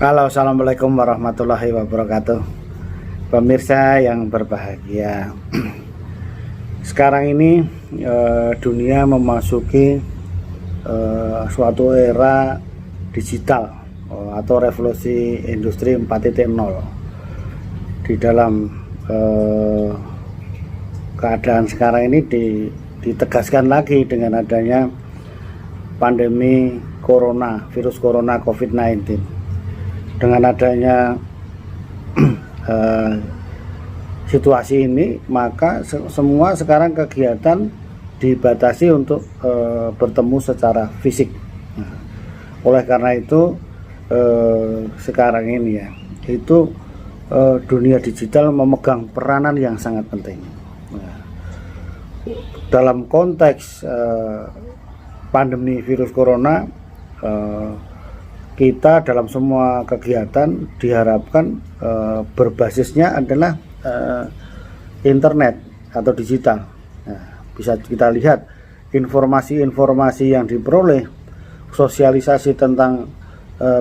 Halo, assalamualaikum warahmatullahi wabarakatuh. Pemirsa yang berbahagia, sekarang ini dunia memasuki suatu era digital atau revolusi industri 4.0. Di dalam keadaan sekarang ini ditegaskan lagi dengan adanya pandemi corona, virus corona COVID-19. Dengan adanya situasi ini, maka semua sekarang kegiatan dibatasi untuk bertemu secara fisik. Oleh karena itu sekarang ini itu dunia digital memegang peranan yang sangat penting. Dalam konteks pandemi virus corona, kita dalam semua kegiatan diharapkan berbasisnya adalah internet atau digital. Bisa kita lihat informasi-informasi yang diperoleh, sosialisasi tentang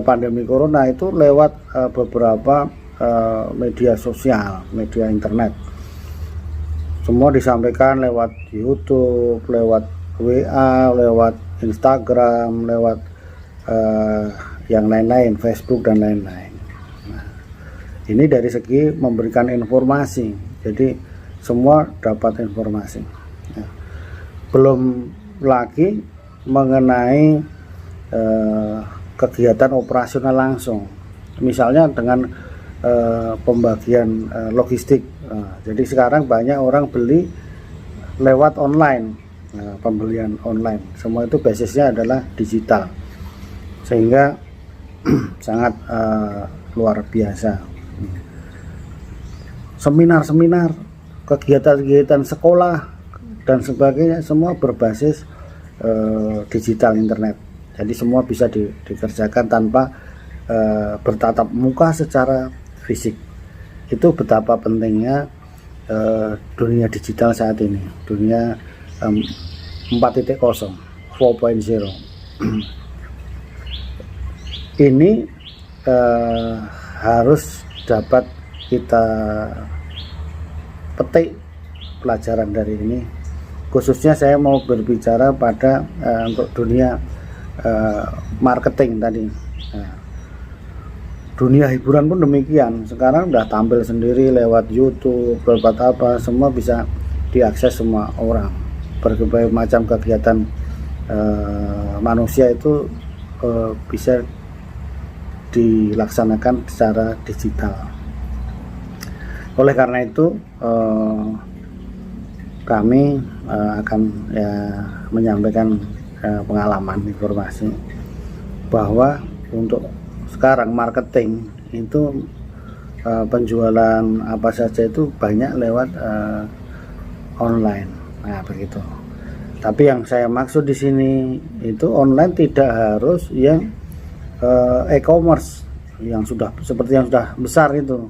pandemi corona itu lewat beberapa media sosial, media internet. Semua disampaikan lewat YouTube, lewat WA, lewat Instagram, lewat yang lain-lain, Facebook dan lain-lain. Ini dari segi memberikan informasi, jadi semua dapat informasi. Belum lagi mengenai kegiatan operasional langsung, misalnya dengan pembagian logistik. Jadi sekarang banyak orang beli lewat online, pembelian online, semua itu basisnya adalah digital, sehingga sangat luar biasa. Seminar-seminar, kegiatan-kegiatan sekolah dan sebagainya semua berbasis digital internet. Jadi semua bisa dikerjakan tanpa bertatap muka secara fisik. Itu betapa pentingnya dunia digital saat ini, dunia 4.0, 4.0. Ini harus dapat kita petik pelajaran dari ini. Khususnya saya mau berbicara pada untuk dunia marketing tadi. Dunia hiburan pun demikian. Sekarang udah tampil sendiri lewat YouTube, lewat apa, semua bisa diakses semua orang. Berbagai macam kegiatan manusia itu bisa dilaksanakan secara digital. Oleh karena itu kami akan menyampaikan pengalaman, informasi bahwa untuk sekarang marketing itu penjualan apa saja itu banyak lewat online. Nah, begitu. Tapi yang saya maksud di sini itu online tidak harus yang e-commerce yang sudah seperti yang sudah besar itu.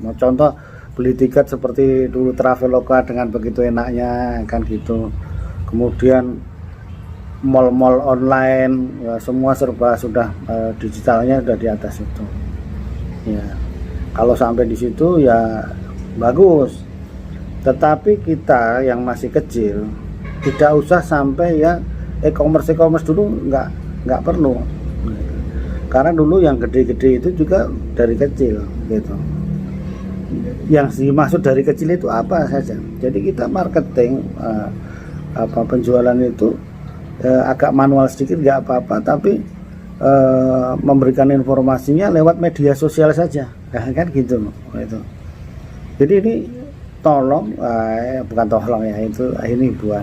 Mau contoh beli tiket seperti dulu Traveloka dengan begitu enaknya kan gitu. Kemudian mall-mall online ya, semua serba sudah digitalnya sudah di atas itu. Ya, kalau sampai di situ ya bagus. Tetapi kita yang masih kecil tidak usah sampai ya e-commerce dulu nggak perlu. Karena dulu yang gede-gede itu juga dari kecil gitu. Yang dimaksud dari kecil itu apa saja. Jadi kita marketing penjualan itu agak manual sedikit nggak apa-apa, tapi memberikan informasinya lewat media sosial saja, kan gitu. Itu. Jadi ini tolong, bukan tolong ya, itu ini buat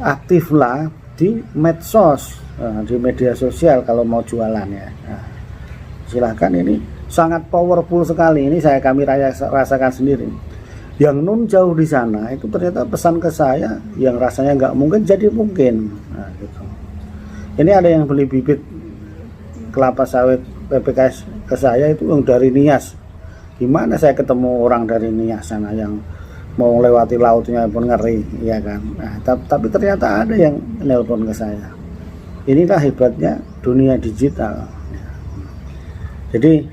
aktiflah di medsos. Di media sosial kalau mau jualan ya. Silahkan, ini sangat powerful sekali. Ini kami rasakan sendiri. Yang nun jauh di sana itu ternyata pesan ke saya yang rasanya nggak mungkin jadi mungkin. Nah, gitu. Ini ada yang beli bibit kelapa sawit PPKS ke saya itu yang dari Nias. Gimana saya ketemu orang dari Nias sana yang mau lewati lautnya pun ngeri, ya kan. Nah, tapi ternyata ada yang nelpon ke saya. Inilah hebatnya dunia digital. Jadi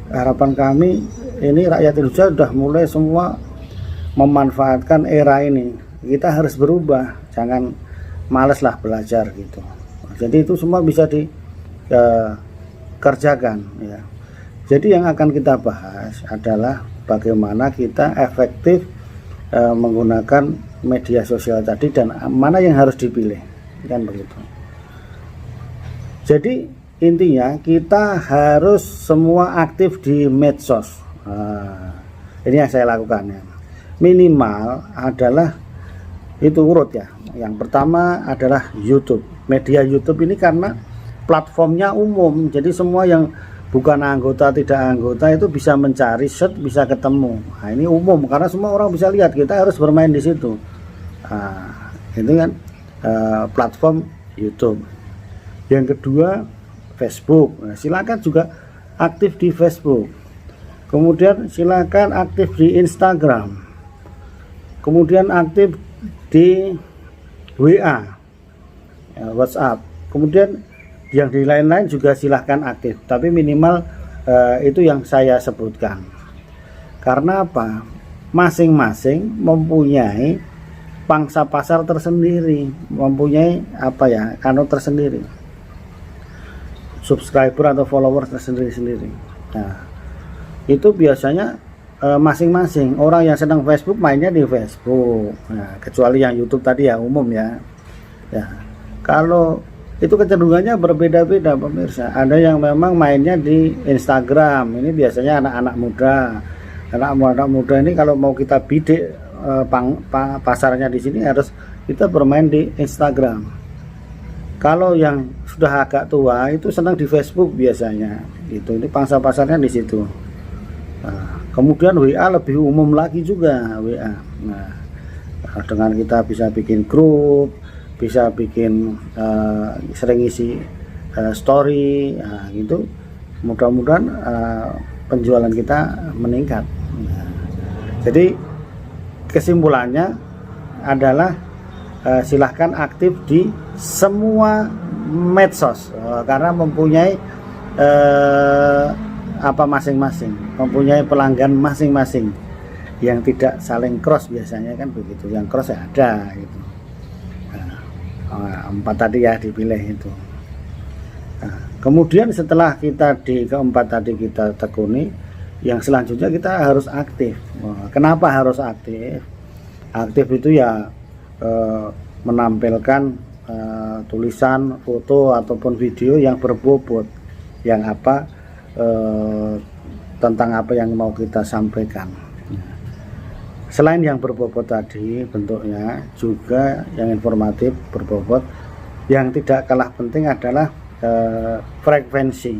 harapan kami ini rakyat Indonesia sudah mulai semua memanfaatkan era ini. Kita harus berubah, jangan males lah belajar gitu. Jadi itu semua bisa dikerjakan ya. Jadi yang akan kita bahas adalah bagaimana kita efektif menggunakan media sosial tadi dan mana yang harus dipilih, kan begitu. Jadi intinya kita harus semua aktif di medsos. Ini yang saya lakukan ya. Minimal adalah itu urut ya. Yang pertama adalah YouTube. Media YouTube ini karena platformnya umum, jadi semua yang bukan anggota, tidak anggota itu bisa mencari, search, bisa ketemu. Nah, ini umum karena semua orang bisa lihat, kita harus bermain di situ. Itu kan platform YouTube. Yang kedua Facebook. Nah, silakan juga aktif di Facebook. Kemudian silakan aktif di Instagram. Kemudian aktif di WA, WhatsApp. Kemudian yang di lain-lain juga silahkan aktif, tapi minimal itu yang saya sebutkan. Karena apa? Masing-masing mempunyai pangsa pasar tersendiri, mempunyai apa ya, kanal tersendiri, subscriber atau followers tersendiri-sendiri. Nah, itu biasanya masing-masing orang yang sedang Facebook mainnya di Facebook. Nah, kecuali yang YouTube tadi ya umum ya. Ya, kalau itu kecenderungannya berbeda-beda pemirsa. Ada yang memang mainnya di Instagram. Ini biasanya anak-anak muda. Anak-anak muda ini kalau mau kita bidik pasarnya di sini harus kita bermain di Instagram. Kalau yang sudah agak tua itu senang di Facebook biasanya. Ini pangsa pasarnya di situ. Nah, kemudian WA lebih umum lagi juga WA. Nah, dengan kita bisa bikin grup, bisa bikin sering isi story, nah, gitu. Mudah-mudahan penjualan kita meningkat. Nah, jadi kesimpulannya adalah silahkan aktif di semua medsos karena mempunyai apa masing-masing, mempunyai pelanggan masing-masing yang tidak saling cross biasanya kan begitu. Yang cross ya ada gitu. 4 tadi ya dipilih itu. Nah, kemudian setelah kita di keempat tadi kita tekuni, yang selanjutnya kita harus aktif. Kenapa harus aktif? Aktif itu ya menampilkan tulisan, foto ataupun video yang berbobot, yang apa tentang apa yang mau kita sampaikan. Selain yang berbobot tadi bentuknya juga yang informatif berbobot, yang tidak kalah penting adalah frekuensi.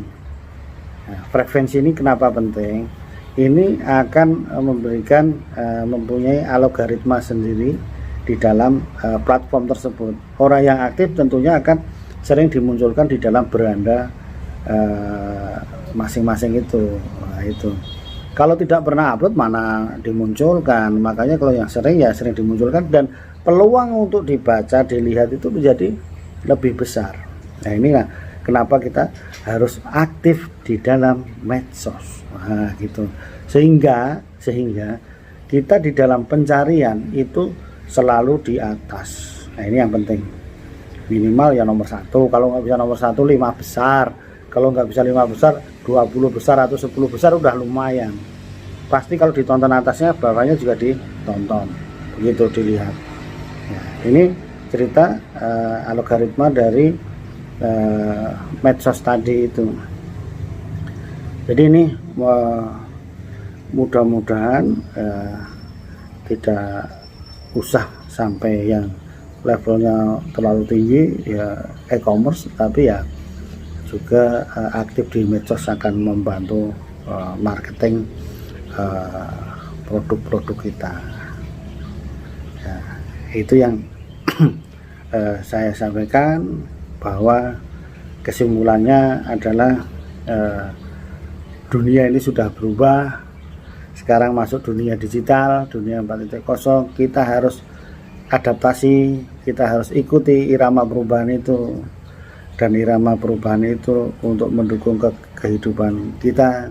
Nah, frekuensi ini kenapa penting? Ini akan memberikan mempunyai algoritma sendiri di dalam platform tersebut. Orang yang aktif tentunya akan sering dimunculkan di dalam beranda masing-masing itu. Nah, itu. Kalau tidak pernah upload mana dimunculkan. Makanya kalau yang sering ya sering dimunculkan dan peluang untuk dibaca, dilihat itu menjadi lebih besar. Nah, inilah kenapa kita harus aktif di dalam medsos. Nah, gitu. Sehingga kita di dalam pencarian itu selalu di atas. Nah, ini yang penting. Minimal ya nomor 1. Kalau nggak bisa nomor 1, 5 besar. Kalau nggak bisa 5 besar, 20 besar atau 10 besar udah lumayan. Pasti kalau ditonton atasnya, bawahnya juga ditonton. Begitu dilihat. Nah, ini cerita algoritma dari medsos tadi itu. Jadi ini mudah-mudahan tidak usah sampai yang levelnya terlalu tinggi ya e-commerce, tapi ya juga aktif di medsos akan membantu marketing produk-produk kita. Ya, itu yang saya sampaikan, bahwa kesimpulannya adalah dunia ini sudah berubah. Sekarang masuk dunia digital, dunia 4.0. Kita harus adaptasi, kita harus ikuti irama perubahan itu. dan irama perubahan itu untuk mendukung kehidupan kita.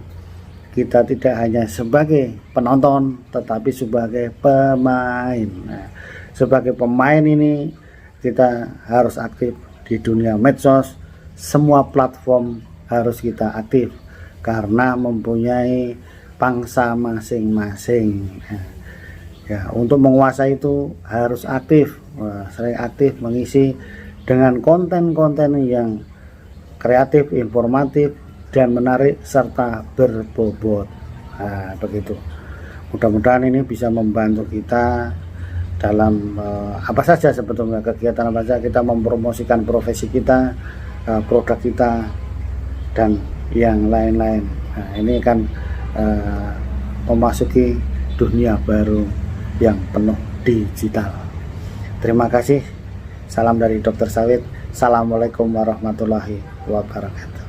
Kita tidak hanya sebagai penonton tetapi sebagai pemain. Nah, sebagai pemain ini kita harus aktif di dunia medsos, semua platform harus kita aktif karena mempunyai pangsa masing-masing. Ya, untuk menguasai itu harus aktif, sering aktif mengisi dengan konten-konten yang kreatif, informatif, dan menarik serta berbobot. Nah, begitu. Mudah-mudahan ini bisa membantu kita dalam apa saja sebetulnya kegiatan apa saja kita mempromosikan profesi kita, produk kita, dan yang lain-lain. Nah, ini kan memasuki dunia baru yang penuh digital. Terima kasih. Salam dari Dokter Sawit. Assalamualaikum warahmatullahi wabarakatuh.